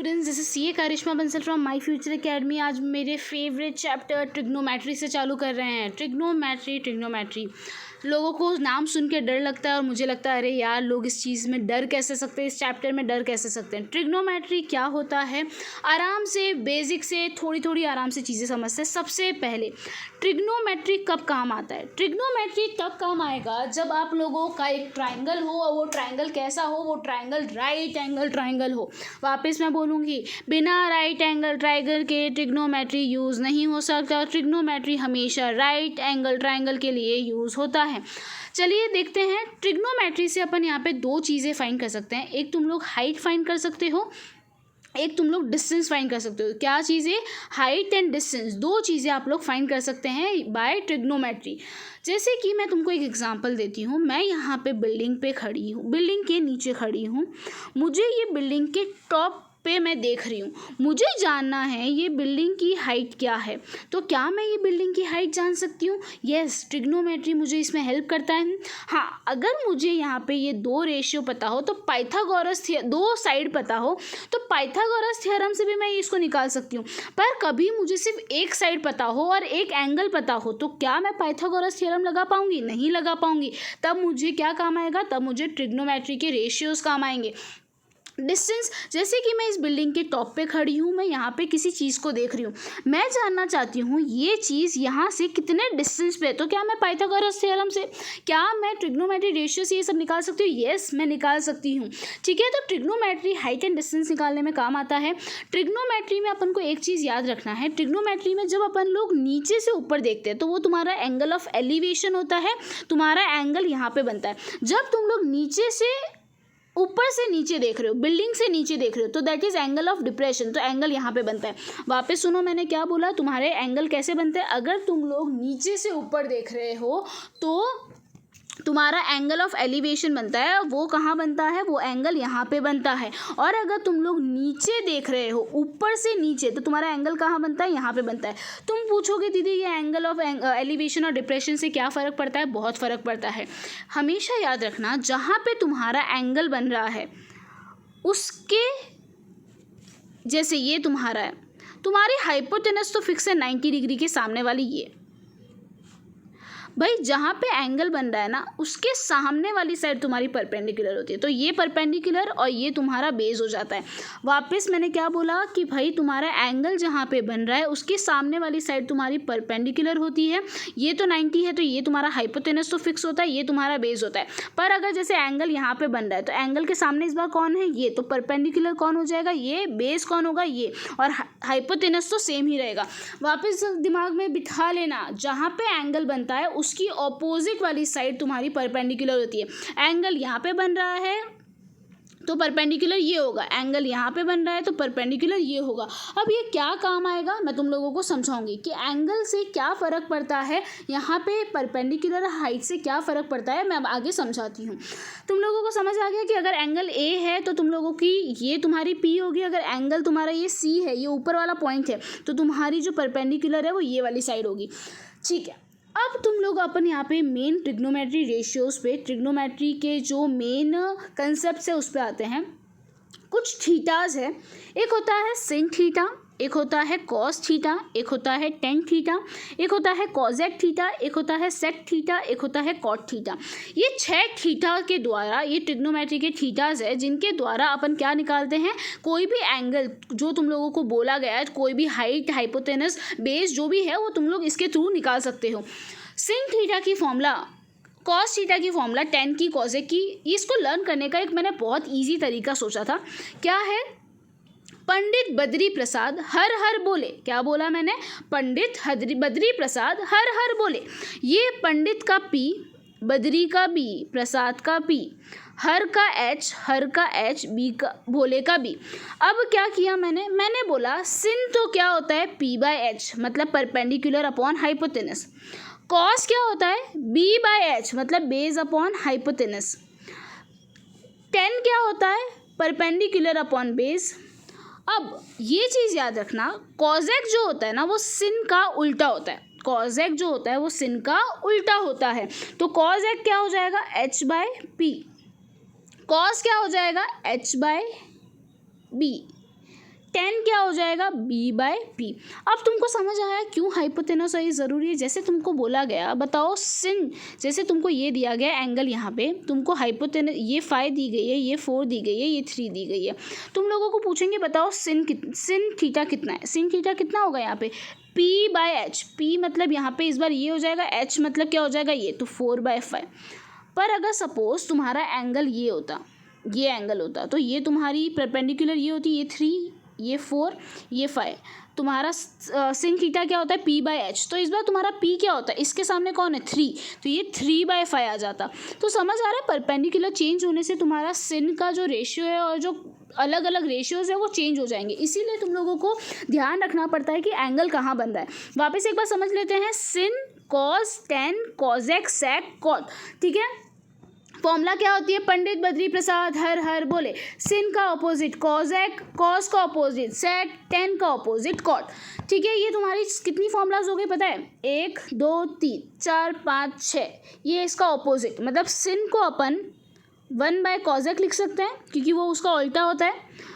Students, this is CA Karishma Bansal from My Future Academy. आज मेरे favourite chapter trigonometry से चालू कर रहे हैं। ट्रिग्नोमेट्री लोगों को नाम सुन के डर लगता है और मुझे लगता है अरे यार लोग इस चीज़ में डर कैसे सकते हैं, इस चैप्टर में डर कैसे सकते हैं। ट्रिग्नोमेट्री क्या होता है, आराम से बेसिक से थोड़ी आराम से चीज़ें समझते हैं। सबसे पहले ट्रिग्नोमेट्री कब काम आता है? ट्रिग्नोमेट्री तब काम आएगा जब आप लोगों का एक ट्राइंगल हो और वो ट्राइंगल कैसा हो, वो ट्राइंगल राइट एंगल ट्राइंगल हो। वापस मैं बोलूँगी, बिना राइट एंगल ट्राइंगल के ट्रिग्नोमेट्री यूज़ नहीं हो सकता। ट्रिग्नोमेट्री हमेशा राइट एंगल ट्राइंगल के लिए यूज़ होता है। चलिए देखते हैं। ट्रिग्नोमेट्री से अपन यहाँ पे दो चीज़ें फाइंड कर सकते हैं। एक तुम लोग हाइट फाइंड कर सकते हो, एक तुम लोग डिस्टेंस फाइंड कर सकते हो। क्या चीज़ें? हाइट एंड डिस्टेंस, दो चीज़ें आप लोग फाइंड कर सकते हैं बाय ट्रिग्नोमेट्री। जैसे कि मैं तुमको एक एग्जांपल देती हूँ। मैं यहाँ पे बिल्डिंग पे खड़ी हूँ, बिल्डिंग के नीचे खड़ी हूँ। मुझे ये बिल्डिंग के टॉप पे मैं देख रही हूँ। मुझे जानना है ये बिल्डिंग की हाइट क्या है। तो क्या मैं ये बिल्डिंग की हाइट जान सकती हूँ? यस, ट्रिग्नोमेट्री मुझे इसमें हेल्प करता है। हाँ, अगर मुझे यहाँ पे ये दो रेशियो पता हो तो पाइथागोरस दो साइड पता हो तो पाइथागोरस थ्योरम से भी मैं इसको निकाल सकती हूँ। पर कभी मुझे सिर्फ एक साइड पता हो और एक एंगल पता हो तो क्या मैं पाइथागोरस थ्योरम लगा पाऊंगी? नहीं लगा पाऊंगी। तब मुझे क्या काम आएगा? तब मुझे ट्रिग्नोमेट्री के रेशियोज काम आएंगे। डिस्टेंस, जैसे कि मैं इस बिल्डिंग के टॉप पे खड़ी हूँ, मैं यहाँ पे किसी चीज़ को देख रही हूँ। मैं जानना चाहती हूँ ये चीज़ यहाँ से कितने डिस्टेंस पे है। तो क्या मैं पाइथागोरस थ्योरम से, क्या मैं ट्रिग्नोमेट्री रेशियो से ये सब निकाल सकती हूँ? यस, मैं निकाल सकती हूँ। ठीक है, तो ट्रिग्नोमेट्री हाइट एंड डिस्टेंस निकालने में काम आता है। ट्रिग्नोमेट्री में अपन को एक चीज़ याद रखना है। ट्रिग्नोमेट्री में जब अपन लोग नीचे से ऊपर देखते हैं तो वो तुम्हारा एंगल ऑफ एलिवेशन होता है। तुम्हारा एंगल यहाँ पे बनता है। जब तुम लोग नीचे से ऊपर से नीचे देख रहे हो, बिल्डिंग से नीचे देख रहे हो, तो that is angle of depression. तो एंगल यहाँ पे बनता है। वापस सुनो, मैंने क्या बोला, तुम्हारे एंगल कैसे बनते हैं। अगर तुम लोग नीचे से ऊपर देख रहे हो तो तुम्हारा एंगल ऑफ एलिवेशन बनता है। वो कहाँ बनता है? वो एंगल यहाँ पे बनता है। और अगर तुम लोग नीचे देख रहे हो, ऊपर से नीचे, तो तुम्हारा एंगल कहाँ बनता है? यहाँ पे बनता है। तुम पूछोगे दीदी ये एंगल ऑफ एलिवेशन और डिप्रेशन से क्या फ़र्क पड़ता है? बहुत फ़र्क पड़ता है। हमेशा याद रखना, जहाँ पे तुम्हारा एंगल बन रहा है उसके, जैसे ये तुम्हारा है, तुम्हारी हाइपोटेनस तो फिक्स है 90 डिग्री के सामने वाली ये। भाई जहाँ पे एंगल बन रहा है ना, उसके सामने वाली साइड तुम्हारी परपेंडिकुलर होती है। तो ये परपेंडिकुलर और ये तुम्हारा बेस हो जाता है। वापस मैंने क्या बोला कि भाई तुम्हारा एंगल जहाँ पे बन रहा है उसके सामने वाली साइड तुम्हारी परपेंडिकुलर होती है। ये तो 90 है तो ये तुम्हारा हाइपोटेनस तो फिक्स होता है, ये तुम्हारा बेस होता है। पर अगर जैसे एंगल यहाँ पे बन रहा है तो एंगल के सामने इस बार कौन है? ये। तो परपेंडिकुलर कौन हो जाएगा? ये। बेस कौन होगा? ये। और हाइपोटेनस तो सेम ही रहेगा। वापस दिमाग में बिठा लेना, जहाँ पे एंगल बनता है उसकी ऑपोजिट वाली साइड तुम्हारी परपेंडिकुलर होती है। एंगल यहाँ पे बन रहा है तो परपेंडिकुलर ये होगा, एंगल यहाँ पे बन रहा है तो परपेंडिकुलर ये होगा। अब ये क्या काम आएगा मैं तुम लोगों को समझाऊंगी कि एंगल से क्या फ़र्क पड़ता है, यहाँ पे परपेंडिकुलर हाइट से क्या फ़र्क पड़ता है। मैं अब आगे समझाती हूँ। तुम लोगों को समझ आ गया कि अगर एंगल ए है तो तुम लोगों की ये तुम्हारी पी होगी। अगर एंगल तुम्हारा ये सी है, ये ऊपर वाला पॉइंट है, तो तुम्हारी जो परपेंडिकुलर है वो ये वाली साइड होगी। ठीक है, अब तुम लोग अपन यहाँ पे मेन ट्रिग्नोमेट्री रेशियोज पे, ट्रिग्नोमेट्री के जो मेन कंसेप्ट है उस पे आते हैं। कुछ थीटाज है, एक होता है सिन थीटा, एक होता है कॉस थीटा, एक होता है टेन थीटा, एक होता है कॉजेक थीटा, एक होता है सेक थीटा, एक होता है कॉट थीटा। ये 6 थीटा के द्वारा, ये ट्रिग्नोमेट्री के थीटाज है जिनके द्वारा अपन क्या निकालते हैं, कोई भी एंगल जो तुम लोगों को बोला गया है, कोई भी हाइट, हाइपोटेनस, बेस जो भी है वो तुम लोग इसके थ्रू निकाल सकते हो। सिन थीटा की फॉर्मूला, कॉस थीटा की फॉर्मूला, टेन की, कॉजेक की, इसको लर्न करने का एक मैंने बहुत ईजी तरीका सोचा था। क्या है? पंडित बद्री प्रसाद हर हर बोले। क्या बोला मैंने? पंडित बद्री प्रसाद हर हर बोले। ये पंडित का पी, बद्री का बी, प्रसाद का पी, हर का एच, हर का एच, बी का, भोले का बी। अब क्या किया मैंने बोला सिन तो क्या होता है? पी बाय एच, मतलब परपेंडिकुलर अपॉन हाइपोटेनस। कॉस क्या होता है? बी बाय एच, मतलब बेस अपॉन हाइपोटेनस। टेन क्या होता है? Perpendicular upon base. अब ये चीज़ याद रखना, कॉजेक जो होता है ना वो सिन का उल्टा होता है। कॉजेक जो होता है वो सिन का उल्टा होता है। तो कॉजेक क्या हो जाएगा? H by P. कॉस क्या हो जाएगा? H bye B. टेन क्या हो जाएगा, b/p। अब तुमको समझ आया क्यों हाइपोटेनस ज़रूरी है। जैसे तुमको बोला गया, बताओ सिन, जैसे तुमको ये दिया गया एंगल, यहाँ पे तुमको हाइपोटेनस, ये 5 दी गई है, ये 4 दी गई है, ये 3 दी गई है। तुम लोगों को पूछेंगे बताओ सिन थीटा कितना है। सिन थीटा कितना होगा यहाँ पे, p/h। p मतलब यहाँ पे इस बार ये हो जाएगा, h मतलब क्या हो जाएगा ये, तो 4/5। पर अगर सपोज तुम्हारा एंगल ये होता, ये एंगल होता, तो ये तुम्हारी परपेंडिकुलर ये होती, ये 3, ये 4, ये 5। तुम्हारा सिन थीटा क्या होता है, p/h। तो इस बार तुम्हारा p क्या होता है, इसके सामने कौन है, 3, तो ये 3/5 आ जाता। तो समझ आ रहा है, परपेंडिकुलर चेंज होने से तुम्हारा सिन का जो रेशियो है और जो अलग अलग रेशियोज है वो चेंज हो जाएंगे। इसीलिए तुम लोगों को ध्यान रखना पड़ता है कि एंगल कहाँ बन रहा है। वापस एक बार समझ लेते हैं, सिन, कॉस, टेन, कॉजेक, सेक, कॉट। ठीक है, फॉर्मूला क्या होती है, पंडित बद्री प्रसाद हर हर बोले। सिन का ऑपोजिट कॉजेक, कॉस का ऑपोजिट सेक, टेन का ऑपोजिट कॉट। ठीक है, ये तुम्हारी कितनी फॉर्मूलाज हो गई पता है, 1 2 3 4 5 6। ये इसका ऑपोजिट, मतलब सिन को अपन 1/कॉजेक लिख सकते हैं क्योंकि वो उसका उल्टा होता है।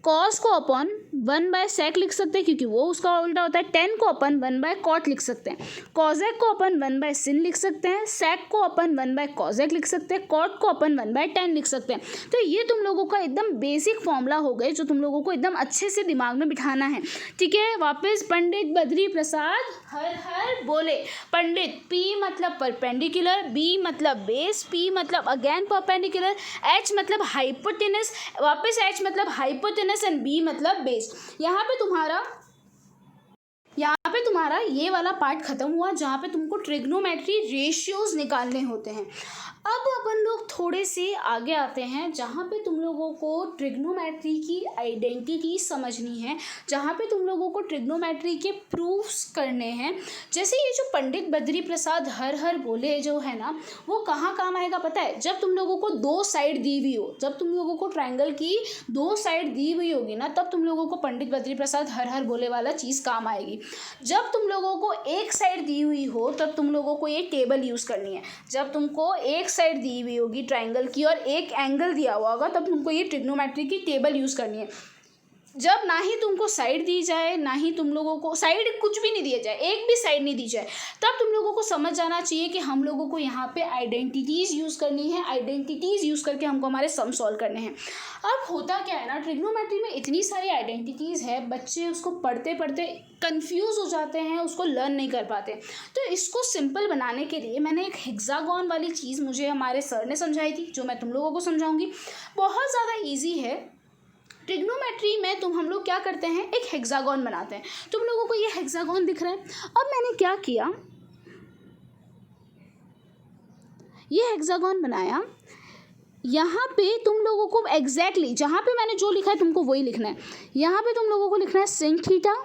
कॉस को अपन 1/सेक लिख सकते हैं क्योंकि वो उसका उल्टा होता है। टेन को अपन 1/कॉट लिख सकते हैं। कॉजेक को अपन 1/सिन लिख सकते हैं। सेक को अपन 1/कॉजेक लिख सकते हैं। कॉट को अपन 1/10 लिख सकते हैं। तो ये तुम लोगों का एकदम बेसिक फॉर्मूला हो गए जो तुम लोगों को एकदम अच्छे से दिमाग में बिठाना है। ठीक है, वापस पंडित बद्री प्रसाद हर हर बोले। पंडित, P मतलब परपेंडिकुलर, B मतलब बेस, P मतलब अगेन परपेंडिकुलर, H मतलब हाइपोटेनस, वापस H मतलब हाइपोटेनस एंड B मतलब बेस। यहाँ पे तुम्हारा ये वाला पार्ट खत्म हुआ जहाँ पे तुमको ट्रिग्नोमेट्री रेशियोज निकालने होते हैं। अब अपन लोग थोड़े से आगे आते हैं जहाँ पे तुम लोगों को ट्रिग्नोमेट्री की आइडेंटिटी समझनी है, जहाँ पे तुम लोगों को ट्रिग्नोमेट्री के प्रूफ्स करने हैं। जैसे ये जो पंडित बद्री प्रसाद हर हर बोले जो है ना, वो कहाँ काम आएगा पता है, जब तुम लोगों को 2 साइड दी हुई हो, जब तुम लोगों को ट्रायंगल की 2 साइड दी हुई होगी ना, तब तुम लोगों को पंडित बद्री प्रसाद हर हर बोले वाला चीज़ काम आएगी। जब तुम लोगों को एक साइड दी हुई हो तब तुम लोगों को ये टेबल यूज़ करनी है। जब तुमको एक साइड दी हुई होगी ट्रायंगल की और एक एंगल दिया हुआ होगा तब तुमको ये ट्रिग्नोमेट्री की टेबल यूज़ करनी है। जब ना ही तुमको साइड दी जाए, ना ही तुम लोगों को साइड कुछ भी नहीं दिया जाए, एक भी साइड नहीं दी जाए, तब तुम लोगों को समझ जाना चाहिए कि हम लोगों को यहाँ पे आइडेंटिटीज़ यूज़ करनी है। आइडेंटिटीज़ यूज़ करके हमको हमारे सम सॉल्व करने हैं। अब होता क्या है ना, ट्रिग्नोमेट्री में इतनी सारी आइडेंटिटीज़ है, बच्चे उसको पढ़ते पढ़ते कंफ्यूज हो जाते हैं, उसको लर्न नहीं कर पाते। तो इसको सिंपल बनाने के लिए मैंने एक हेक्सागोन वाली चीज़ मुझे हमारे सर ने समझाई थी, जो मैं तुम लोगों को समझाऊंगी। बहुत ज़्यादा ईजी है। ट्रिग्नोमेट्री में हम लोग क्या करते हैं, एक हेक्सागोन बनाते हैं। तुम लोगों को ये हेक्सागोन दिख रहा है। अब मैंने क्या किया, ये हेक्सागोन बनाया। यहाँ पे तुम लोगों को एग्जैक्टली जहाँ पे मैंने जो लिखा है तुमको वही लिखना है। यहाँ पे तुम लोगों को लिखना है सिन थीटा,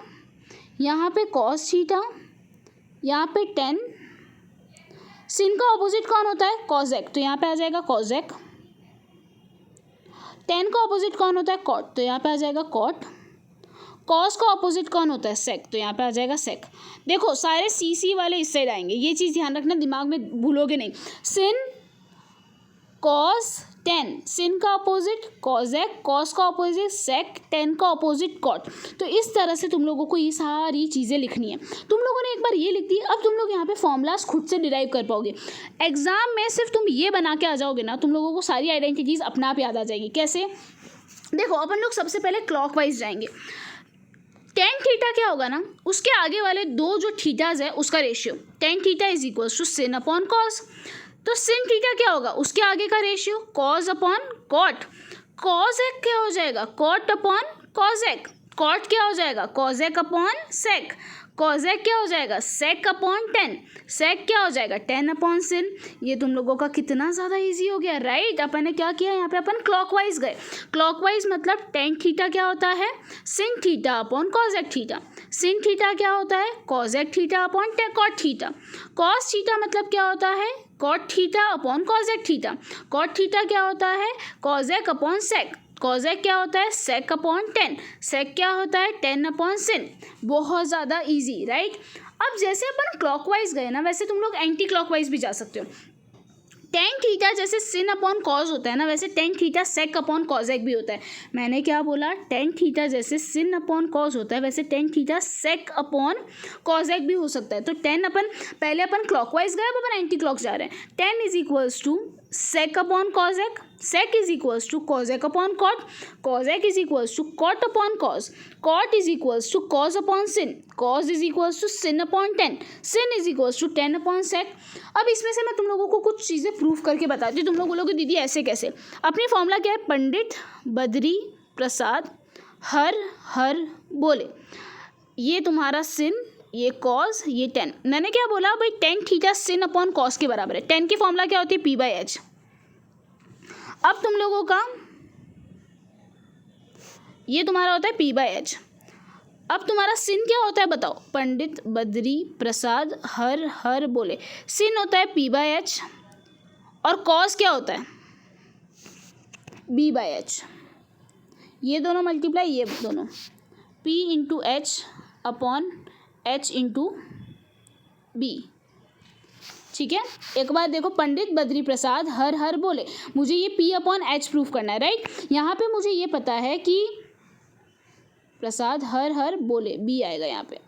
यहाँ पे कॉस थीटा, यहाँ पे 10। सिन का ऑपोजिट कौन होता है, कॉजेक, तो यहाँ पे आ जाएगा कॉजेक। 10 का ऑपोजिट कौन होता है, कॉट, तो यहाँ पे आ जाएगा कॉट। कॉस का ऑपोजिट कौन होता है, सेक, तो यहाँ पे आ जाएगा सेक। देखो सारे सी वाले इस साइड आएंगे, ये चीज़ ध्यान रखना, दिमाग में भूलोगे नहीं। सिन, कॉस, 10, सिन का अपोजिट कॉजेक, कॉस का अपोजिट सेक, 10 का अपोजिट कॉट। तो इस तरह से तुम लोगों को ये सारी चीज़ें लिखनी है। तुम लोगों ने एक बार ये लिख दी, अब तुम लोग यहाँ पे फॉर्मूलाज खुद से डिराइव कर पाओगे। एग्जाम में सिर्फ तुम ये बना के आ जाओगे ना, तुम लोगों को सारी आइडेंटिटीज़ अपने आप याद आ जाएगी। कैसे, देखो अपन लोग सबसे पहले क्लॉकवाइज जाएंगे। टेन थीटा क्या होगा ना, उसके आगे वाले 2 जो थीटाज है उसका ratio, tan theta is equals to sin upon cos. तो सिन थीटा क्या होगा, उसके आगे का ratio cos upon cot. Cosec क्या हो जाएगा, कॉट अपॉन कॉसेक। कॉट क्या हो जाएगा, कॉसेक अपॉन सेक। कॉजेक क्या हो जाएगा, सेक अपॉन 10। सेक क्या हो जाएगा, 10 अपॉन सिन। ये तुम लोगों का कितना ज़्यादा इजी हो गया, राइट। अपन ने क्या किया, यहाँ पे अपन क्लॉकवाइज गए। क्लॉकवाइज मतलब टेन थीटा क्या होता है, sin theta upon cosec theta. Sin theta क्या होता है, cosec theta upon cot theta. Cos theta मतलब क्या होता है, cot theta upon cosec theta. Cot theta क्या होता है, कॉजेक अपॉन सेक। कॉजेक क्या होता है, सेक अपॉन 10। सेक क्या होता है, 10 अपॉन सिन। बहुत ज़्यादा इजी, राइट। अब जैसे अपन क्लॉकवाइज गए ना, वैसे तुम लोग एंटी क्लॉकवाइज भी जा सकते हो। टेन थीटा जैसे सिन अपॉन कॉज होता है ना, वैसे टेन थीटा सेक अपॉन कॉजेक भी होता है। मैंने क्या बोला, टेन थीटा जैसे सिन अपॉन कॉज होता है वैसे टेन थीटा सेक अपॉन कॉजेक भी हो सकता है। तो टेन अपन पहले अपन क्लॉकवाइज गए, अब अपन एंटी क्लॉक जा रहे हैं। Tan is equals to sec upon cosec, sec is equals to cosec upon cot, cosec is equals to cot upon cos, cot is equals to cos upon sin, cos is equals to sin upon tan, sin is equals to tan upon sec. अब इसमें से मैं तुम लोगों को कुछ चीज़ें proof करके बताती हूँ। तुम लोग बोलोगे दीदी ऐसे कैसे? अपनी फॉर्मूला क्या है, पंडित बद्री प्रसाद हर हर बोले, ये तुम्हारा सिन, ये कॉज, ये टेन। मैंने क्या बोला भाई, टेन थीटा सिन अपॉन कॉज के बराबर है। टेन की फॉर्मूला क्या होती है, पी बाई एच। अब तुम लोगों का ये तुम्हारा होता है पी बाई एच। अब तुम्हारा सिन क्या होता है बताओ, पंडित बद्री प्रसाद हर हर बोले, सिन होता है पी बाई एच, और कॉज क्या होता है, बी बाई एच। ये दोनों मल्टीप्लाई ये दोनों, P into H upon H into B. ठीक है, एक बार देखो, पंडित बद्री प्रसाद हर हर बोले, मुझे ये पी अपॉन एच प्रूफ करना है, राइट। यहाँ पे मुझे ये पता है कि प्रसाद हर हर बोले, बी आएगा यहाँ पे।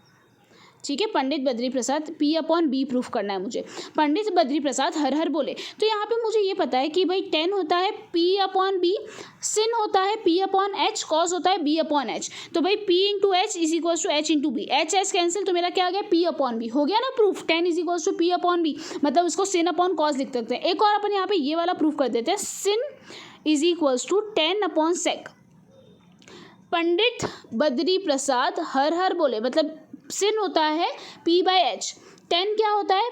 ठीक है, पंडित बद्री प्रसाद पी अपॉन बी प्रूफ करना है मुझे। पंडित बद्री प्रसाद हर हर बोले, तो यहाँ पे मुझे ये पता है कि भाई टेन होता है पी अपॉन बी, सिन होता है पी अपॉन एच, कॉज होता है बी अपॉन एच। तो भाई P into H is equals to H into B, H H cancel, तो मेरा क्या आ गया, पी अपॉन बी। हो गया ना proof, tan is equals to P upon B, मतलब उसको सिन अपॉन कॉज लिख सकते हैं। एक और अपन यहाँ पे ये वाला प्रूफ कर देते हैं, sin is equals to tan upon sec. Pandit Badri Prasad हर हर बोले, मतलब सिन होता है पी बाई एच, टेन क्या होता है,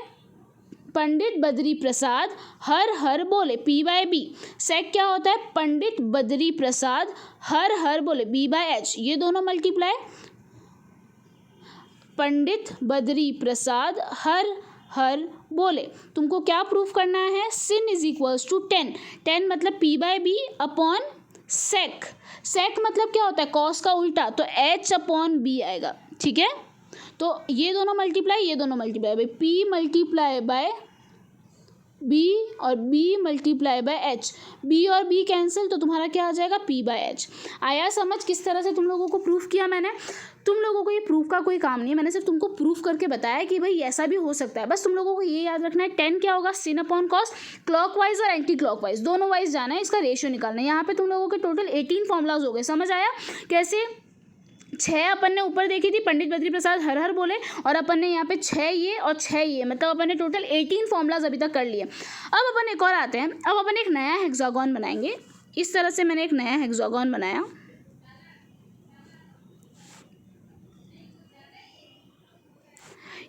पंडित बद्री प्रसाद हर हर बोले, पी बाई बी। सेक क्या होता है, पंडित बद्री प्रसाद हर हर बोले, बी बाई एच। ये दोनों मल्टीप्लाई, पंडित बद्री प्रसाद हर हर बोले, तुमको क्या प्रूफ करना है, sin is equals to tan, tan मतलब P by B upon sec, sec मतलब क्या होता है, कॉस का उल्टा, तो एच अपॉन बी आएगा। ठीक है, तो ये दोनों मल्टीप्लाई, ये दोनों मल्टीप्लाई, भाई पी मल्टीप्लाई बाय बी और B multiply by H, B और बी कैंसिल, तो तुम्हारा क्या आ जाएगा, पी बाय एच। आया समझ किस तरह से तुम लोगों को प्रूफ किया मैंने? तुम लोगों को ये प्रूफ का कोई काम नहीं है, मैंने सिर्फ तुमको प्रूफ करके बताया कि भाई ऐसा भी हो सकता है। बस तुम लोगों को ये याद रखना है, टेन क्या होगा, सिन अपॉन कॉस, क्लॉक वाइज और एंटी क्लॉक वाइज दोनों वाइज जाना है, इसका रेशियो निकालना है। यहाँ पे तुम लोगों के टोटल 18 फॉर्मूलाज हो गए, समझ आया कैसे? 6 अपन ने ऊपर देखी थी, पंडित बद्री प्रसाद हर हर बोले, और अपन ने यहाँ पे 6 ये और 6 ये, मतलब अपन ने टोटल 18 फॉर्मूलाज अभी तक कर लिए। अब अपन एक और आते हैं, अब अपन एक नया हेक्सागोन बनाएंगे। इस तरह से मैंने एक नया हेक्सागोन बनाया।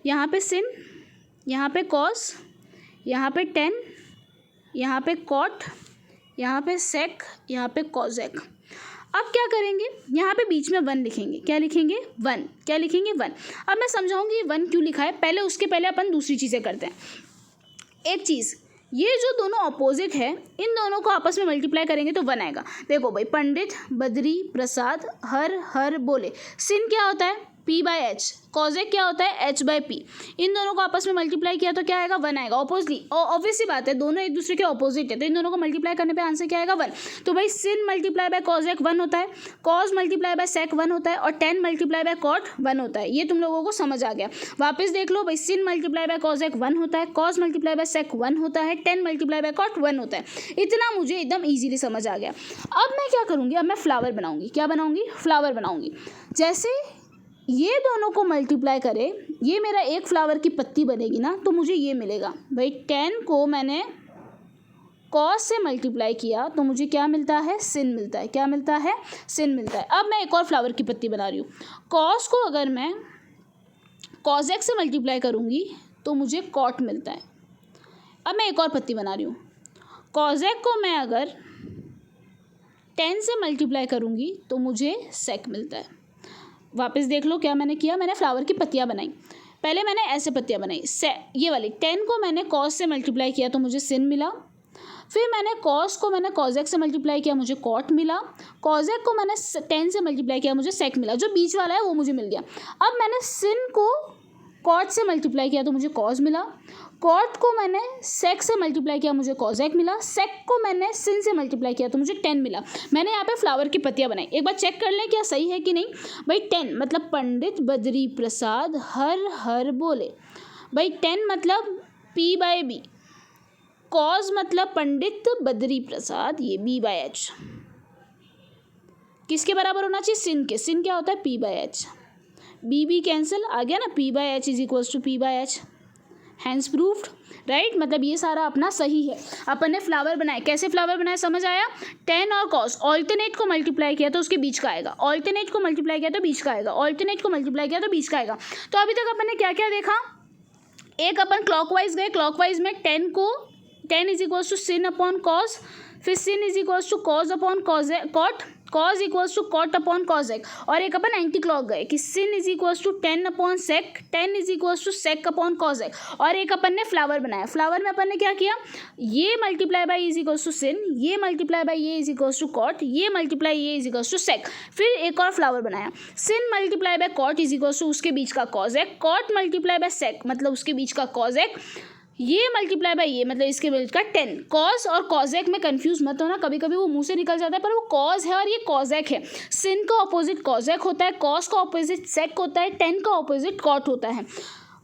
यहाँ पे सिन, यहाँ पे कॉस, यहाँ पे टेन, यहाँ पे कॉट, यहाँ पे सेक, यहाँ पे कॉजेक। अब क्या करेंगे, यहाँ पे बीच में 1 लिखेंगे। क्या लिखेंगे, 1। क्या लिखेंगे, 1। अब मैं समझाऊंगी 1 क्यों लिखा है, पहले उसके पहले अपन दूसरी चीज़ें करते हैं। एक चीज़, ये जो दोनों अपोजिट है, इन दोनों को आपस में मल्टीप्लाई करेंगे तो 1 आएगा। देखो भाई, पंडित बद्री प्रसाद हर हर बोले, सिन क्या होता है, पी बाई एच, कॉजेक क्या होता है, एच बाई पी। इन दोनों को आपस में मल्टीप्लाई किया तो क्या आएगा, 1 आएगा। ऑपोजिटली, ऑब्वियस सी बात है, दोनों एक दूसरे के ऑपोजिट है, तो इन दोनों को मल्टीप्लाई करने पे आंसर क्या आएगा, 1। तो भाई सिन मल्टीप्लाई बाय कॉजेक 1 होता है, कॉज मल्टीप्लाई बाय सेक 1 होता है, और टेन मल्टीप्लाई बाय कॉट 1 होता है। ये तुम लोगों को समझ आ गया। वापस देख लो भाई, सिन मल्टीप्लाई बाय कॉजेक 1 होता है, कॉज मल्टीप्लाई बाय सेक 1 होता है, टेन मल्टीप्लाई बाय कॉट 1 होता है। इतना मुझे एकदम ईजिली समझ आ गया। अब मैं क्या करूँगी, अब मैं फ्लावर बनाऊँगी। क्या बनाऊँगी, फ्लावर बनाऊँगी। जैसे ये दोनों को मल्टीप्लाई करें, ये मेरा एक फ्लावर की पत्ती बनेगी ना, तो मुझे ये मिलेगा भाई, 10 को मैंने कॉस से मल्टीप्लाई किया तो मुझे क्या मिलता है, सिन मिलता है। क्या मिलता है, सिन मिलता है। अब मैं एक और फ्लावर की पत्ती बना रही हूँ। कॉस को अगर मैं कॉजेक से मल्टीप्लाई करूँगी तो मुझे कॉट मिलता है। अब मैं एक और पत्ती बना रही हूँ। कॉजेक को मैं अगर 10 से मल्टीप्लाई करूँगी तो मुझे सेक मिलता है। वापस देख लो क्या मैंने किया, मैंने फ्लावर की पत्तियाँ बनाई। पहले मैंने ऐसे पत्तियाँ बनाई, ये वाली 10 को मैंने कॉस से मल्टीप्लाई किया तो मुझे सिन मिला। फिर मैंने कॉस को मैंने कॉजेक से मल्टीप्लाई किया, मुझे कॉट मिला। कॉजेक को मैंने 10 से मल्टीप्लाई किया, मुझे सेक मिला। जो बीच वाला है वो मुझे मिल गया। अब मैंने सिन को कॉट से मल्टीप्लाई किया तो मुझे कॉज मिला। कॉट को मैंने सेक से मल्टीप्लाई किया, मुझे कॉजेक मिला। सेक को मैंने सिन से मल्टीप्लाई किया तो मुझे 10 मिला। मैंने यहाँ पे फ्लावर की पत्तियाँ बनाई। एक बार चेक कर लें क्या सही है कि नहीं। भाई 10 मतलब पंडित बद्री प्रसाद हर हर बोले। भाई 10 मतलब P/B। कॉज मतलब पंडित बद्री प्रसाद, ये B/H किसके बराबर होना चाहिए, सिन के। सिन क्या होता है, P/H। B कैंसिल, आ गया ना, P/H is equals to P/H। Hence proofed, right. मतलब ये सारा अपना सही है। अपन ने फ्लावर बनाए, कैसे फ्लावर बनाए समझ आया। 10 और कॉस, ऑल्टरनेट को मल्टीप्लाई किया तो उसके बीच का आएगा, ऑल्टरनेट को मल्टीप्लाई किया तो बीच का आएगा, ऑल्टरनेट को मल्टीप्लाई किया तो बीच का आएगा। तो अभी तक अपन ने क्या क्या देखा। एक अपन क्लॉकवाइज गए, क्लॉकवाइज में 10 is equals to sin upon cos, फिर sin is equals to cos upon cot, cos equals to cot upon cosec. और एक अपन एंटी क्लॉक गए कि sin is equals to 10 upon sec, 10 is equals to sec upon cosec. और एक अपन ने flower बनाया, फ्लावर में अपन ने क्या किया, ये multiply by is equals to sin, ये मल्टीप्लाई बाई ये इज इक्वल्स टू कॉट, ये मल्टीप्लाई ये इज इक्वल्स टू सेक। फिर एक और फ्लावर बनाया, sin multiply by cot is equals to उसके बीच का cosec, cot multiply by sec मतलब उसके बीच का कॉजेक, ये मल्टीप्लाई बाय ये मतलब इसके बीच का 10। कॉज और कॉजेक में कंफ्यूज मत होना, कभी कभी वो मुंह से निकल जाता है पर वो कॉज है और ये कॉजेक है। सिन का ऑपोजिट कॉजेक होता है, कॉज का ऑपोजिट सेक होता है, 10 का ऑपोजिट कॉट होता है।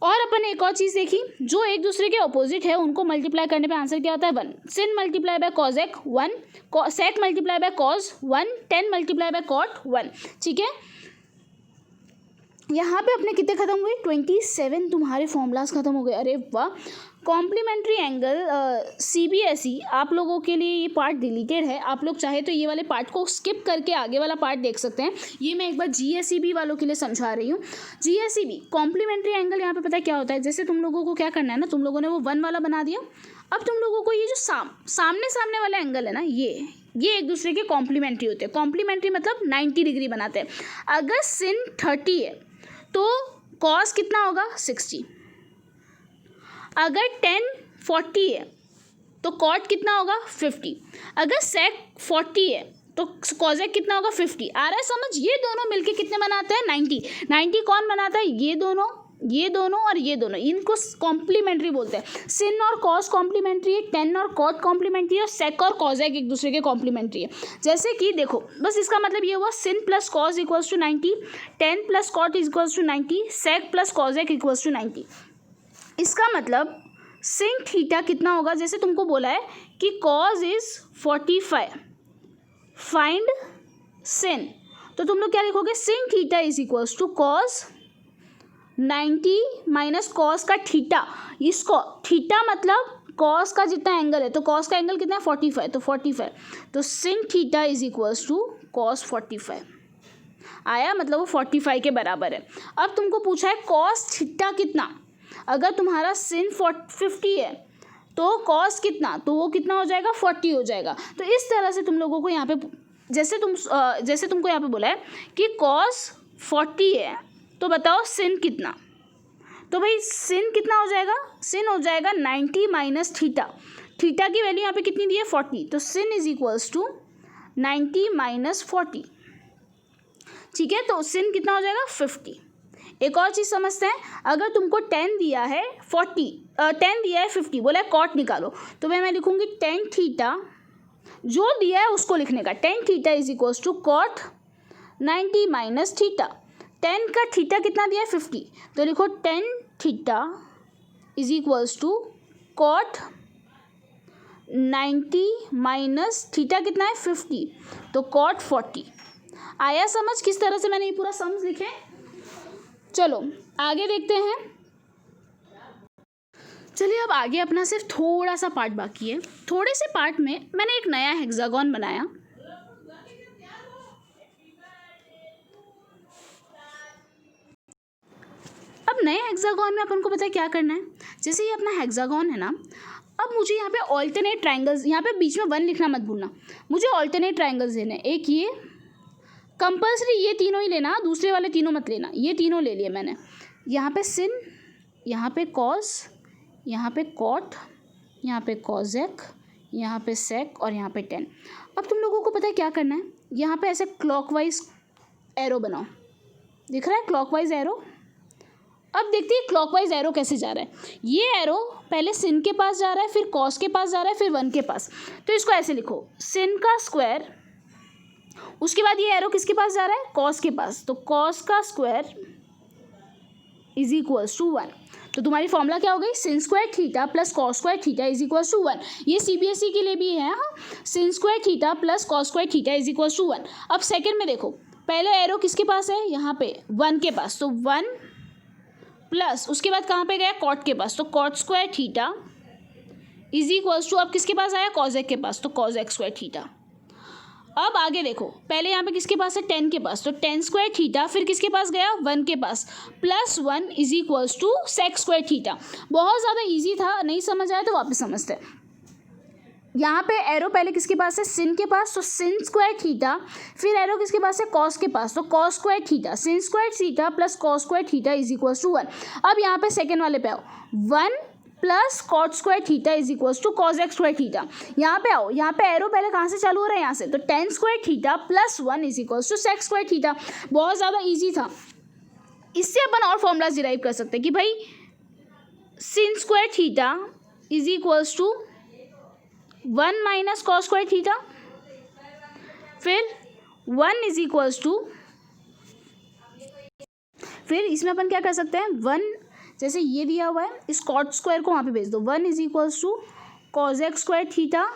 और अपन ने एक और चीज़ देखी, जो एक दूसरे के ऑपोजिट है उनको मल्टीप्लाई करने पे आंसर क्या आता है 1। Sin multiply by cosec 1, sec multiply by cos 1, 10 multiply by cot 1। ठीक है, यहाँ पे अपने कितने खत्म हुए, 27 तुम्हारे फॉर्मूलाज खत्म हो गए। अरे वाह। कॉम्प्लीमेंट्री एंगल CBSE आप लोगों के लिए ये पार्ट डिलीटेड है, आप लोग चाहे तो ये वाले पार्ट को स्किप करके आगे वाला पार्ट देख सकते हैं। ये मैं एक बार GSEB वालों के लिए समझा रही हूँ। GSEB कॉम्प्लीमेंट्री एंगल, यहाँ पे पता है क्या होता है, जैसे तुम लोगों को क्या करना है ना, तुम लोगों ने वो 1 वाला बना दिया। अब तुम लोगों को ये जो सामने वाला एंगल है ना, ये एक दूसरे के कॉम्प्लीमेंट्री होते हैं। कॉम्प्लीमेंट्री मतलब 90 डिग्री बनाते हैं। अगर सिन 30 है तो कॉस कितना होगा 60। अगर 10 40 है तो कॉट कितना होगा 50। अगर सेक 40 है तो कॉजेक कितना होगा 50। आ रहा है समझ। ये दोनों मिलके कितने बनाते हैं 90। 90 कौन बनाता है, ये दोनों और ये दोनों, इनको कॉम्प्लीमेंट्री बोलते हैं। सिन और कॉस कॉम्प्लीमेंट्री है, 10 और कॉट कॉम्प्लीमेंट्री है, और सेक और कॉजेक एक दूसरे के कॉम्प्लीमेंट्री है। जैसे कि देखो, बस इसका मतलब ये हुआ, sin plus cos equals to 90, 10 plus cot equals to 90, sec plus cosec equals to 90। इसका मतलब सिन थीटा कितना होगा, जैसे तुमको बोला है कि कॉज इज 45, फाइंड सिन, तो तुम लोग क्या लिखोगे, sin theta is equals to cos 90 minus cos का थीटा। इसको थीटा मतलब कॉस का जितना एंगल है, तो कॉस का एंगल कितना है 45, तो 45, तो sin theta is equals to cos 45 आया, मतलब वो 45 के बराबर है। अब तुमको पूछा है कॉस थीटा कितना। अगर तुम्हारा सिन 50 है तो कॉस कितना, तो वो कितना हो जाएगा 40 हो जाएगा। तो इस तरह से तुम लोगों को यहाँ पे जैसे तुमको यहाँ पे बोला है कि कॉस 40 है तो बताओ सिन कितना। तो भाई सिन कितना हो जाएगा, सिन हो जाएगा 90 माइनस थीटा। थीटा की वैल्यू यहाँ पे कितनी दी है 40, तो सिन इज इक्वल्स टू 90 माइनस 40। ठीक है, तो सिन कितना हो जाएगा 50। एक और चीज़ समझते हैं, अगर तुमको 10 दिया है 50, बोला है कॉट निकालो, तो मैं लिखूंगी 10 थीटा, जो दिया है उसको लिखने का, 10 theta is equals to cot 90 minus theta. 10 का थीटा कितना दिया है 50, तो लिखो 10 theta is equals to cot 90 minus theta कितना है 50, तो कॉट 40। आया समझ किस तरह से मैंने ये पूरा सम्स लिखे। चलो आगे देखते हैं। चलिए अब आगे अपना सिर्फ थोड़ा सा पार्ट बाकी है। थोड़े से पार्ट में मैंने एक नया हेक्सागोन बनाया। अब नए हेक्सागोन में अपन को पता है क्या करना है। जैसे ये अपना हेक्सागोन है ना, अब मुझे यहाँ पे ऑल्टरनेट ट्रायंगल्स, यहाँ पे बीच में 1 लिखना मत भूलना, मुझे ऑल्टरनेट ट्रायंगल्स लेने हैं। एक ये कंपल्सरी, ये तीनों ही लेना, दूसरे वाले तीनों मत लेना, ये तीनों ले लिए मैंने। यहाँ पे सिन, यहाँ पे कॉस, यहाँ पे कॉट, यहाँ पे कॉजेक, यहाँ पे सेक और यहाँ पे 10। अब तुम लोगों को पता है क्या करना है, यहाँ पे ऐसे क्लॉकवाइज एरो बनाओ, दिख रहा है क्लॉकवाइज एरो, अब देखते हैं क्लॉकवाइज एरो कैसे जा रहा है। ये एरो पहले sin के पास जा रहा है, फिर cos के पास जा रहा है, फिर 1 के पास। तो इसको ऐसे लिखो, sin का स्क्वायर, उसके बाद ये एरो किसके पास जा रहा है, cos के पास, तो cos का स्क्वायर इज इक्वल्स टू 1। तो तुम्हारी फॉर्मूला क्या हो गई, sin square theta plus cos square theta is equals to 1। ये CBSE के लिए भी है, हाँ, sin square theta plus cos square theta is equals to 1। अब सेकंड में देखो, पहले एरो किसके पास है, यहाँ पे 1 के पास, तो 1 प्लस उसके बाद कहाँ पे गया, cot के पास, तो cot square theta is equals to, अब किसके पास आया, cosec के पास, तो cosec स्क्वायर थीटा। अब आगे देखो, पहले यहाँ पे किसके पास है, 10 के पास, तो 10 स्क्वायर थीटा, फिर किसके पास गया, 1 के पास, plus 1 is equals to sec square theta. बहुत ज़्यादा इजी था, नहीं समझ आया तो वापस समझते हैं। यहाँ पे एरो पहले किसके पास है, sin के पास, तो sin स्क्वायर थीटा, फिर एरो किसके पास है, cos के पास, तो cos square theta, sin square theta plus cos square theta is equals to 1। अब यहाँ पे सेकेंड वाले पे आओ, 1 plus cot square theta is equals to cosec square theta. यहाँ पे आओ, यहाँ पे एरो पहले कहाँ से चालू हो रहा है, यहाँ से, तो tan square theta plus 1 is equals to sec square theta. बहुत ज़्यादा इजी था। इससे अपन और फॉर्मूलाज डिराइव कर सकते हैं कि भाई sin square theta is equals to 1 minus cos square theta, फिर 1 इज इक्वल्स टू, फिर इसमें अपन क्या कर सकते हैं, 1 जैसे ये दिया हुआ है, इस cot स्क्वायर को वहाँ पे भेज दो, 1 is equals to cosec square theta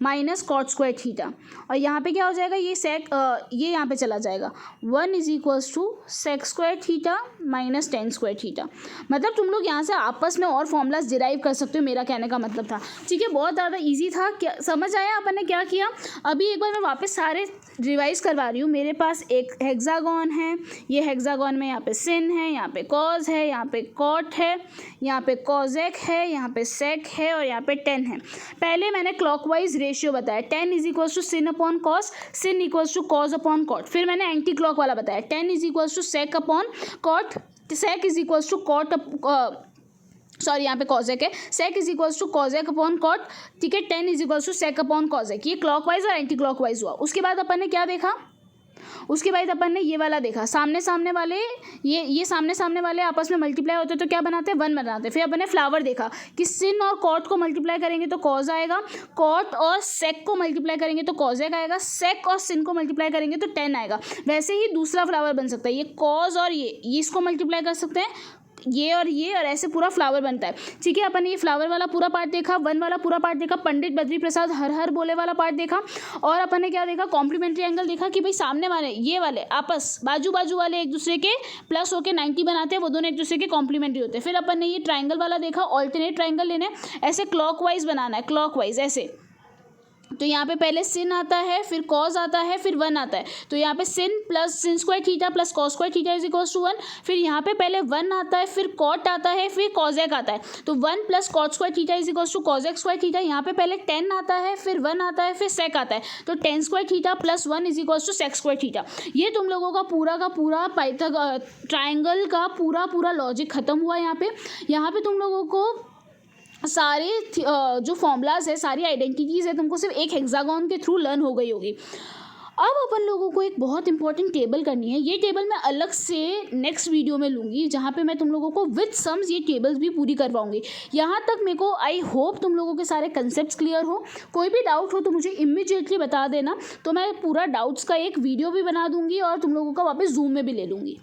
minus cot square theta, और यहाँ पे क्या हो जाएगा, ये सेक ये यहाँ पे चला जाएगा, 1 is equals to sec square theta minus tan square theta. मतलब तुम लोग यहाँ से आपस में और फॉर्मूलाज डिराइव कर सकते हो, मेरा कहने का मतलब था। ठीक है, बहुत ज़्यादा इजी था, क्या समझ आया अपन ने क्या किया। अभी एक बार मैं वापस सारे रिवाइज करवा रही हूँ। मेरे पास एक हेक्सागोन है, ये हेक्सागोन में यहाँ पे sin है, यहाँ पे cos है, यहाँ पे cot है, यहाँ पे cosec है, यहाँ पे sec है और यहाँ पे tan है। पहले मैंने क्लॉकवाइज रेशियो बताया, tan is equals to sin upon cos, sin equals to cos upon cot। फिर मैंने एंटी क्लॉक वाला बताया, tan is equals to sec upon cot, sec is equals to cot sorry यहाँ पे cosec है, sec is equals to cosec upon cot। ठीक है, tan is equals to sec upon cosec। ये क्लॉकवाइज और anti clockwise हुआ। उसके बाद अपन ने क्या देखा, उसके बाद अपन ने ये वाला देखा, सामने सामने वाले, ये सामने सामने वाले आपस में मल्टीप्लाई होते तो क्या बनाते हैं, 1 बनाते। फिर अपन ने फ्लावर देखा कि sin और cot को मल्टीप्लाई करेंगे तो cos आएगा, cot और sec को मल्टीप्लाई करेंगे तो cosec आएगा, sec और sin को मल्टीप्लाई करेंगे तो tan आएगा। वैसे ही दूसरा फ्लावर बन सकता है, ये cos और ये इसको मल्टीप्लाई कर सकते हैं, ये और ऐसे पूरा फ्लावर बनता है। ठीक है, अपन ने ये फ्लावर वाला पूरा पार्ट देखा, 1 वाला पूरा पार्ट देखा, पंडित बद्री प्रसाद हर हर बोले वाला पार्ट देखा, और अपन ने क्या देखा, कॉम्प्लीमेंट्री एंगल देखा कि भाई सामने वाले ये वाले आपस बाजू बाजू वाले एक दूसरे के प्लस होके 90 बनाते हैं, वो दोनों एक दूसरे के कॉम्प्लीमेंट्री होते हैं। फिर अपन ने ये ट्राइंगल वाला देखा, ऑल्टरनेट ट्राइंगल लेने, ऐसे क्लॉकवाइज बनाना है, क्लॉकवाइज ऐसे। तो यहाँ पे पहले sin आता है, फिर cos आता है, फिर 1 आता है, तो यहाँ पे sin plus sin square theta plus cos square theta is equals to 1। फिर यहाँ पे पहले 1 आता है, फिर cot आता है, फिर cosec आता है, तो 1 plus cot square theta is equals to cosec square theta. यहाँ पे पहले tan आता है, फिर 1 आता है, फिर sec आता है, तो tan square theta plus 1 is equals to sec square theta. ये तुम लोगों का पूरा ट्राइंगल का पूरा लॉजिक खत्म हुआ। यहाँ पे तुम लोगों को सारे जो फॉर्मूलाज है, सारी आइडेंटिटीज़ है, तुमको सिर्फ एक हेक्सागोन के थ्रू लर्न हो गई होगी। अब अपन लोगों को एक बहुत इंपॉर्टेंट टेबल करनी है। ये टेबल मैं अलग से नेक्स्ट वीडियो में लूँगी, जहाँ पे मैं तुम लोगों को विद सम्स ये टेबल्स भी पूरी करवाऊँगी। यहाँ तक मेरे को आई होप तुम लोगों के सारे कंसेप्ट क्लियर हो। कोई भी डाउट हो तो मुझे इमीडिएटली बता देना, तो मैं पूरा डाउट्स का एक वीडियो भी बना दूँगी और तुम लोगों का वापस जूम में भी ले लूँगी।